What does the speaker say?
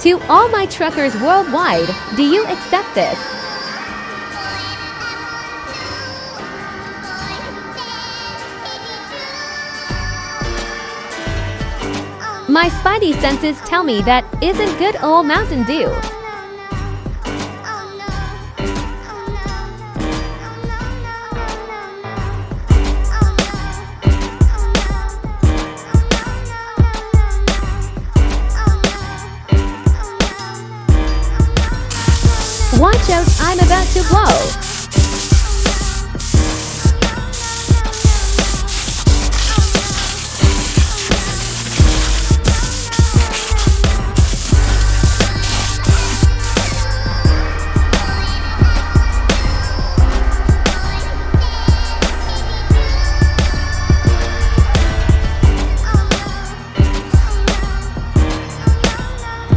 To all my truckers worldwide, do you accept this? My spidey senses tell me that isn't good old Mountain Dew. Watch out, I'm about to blow.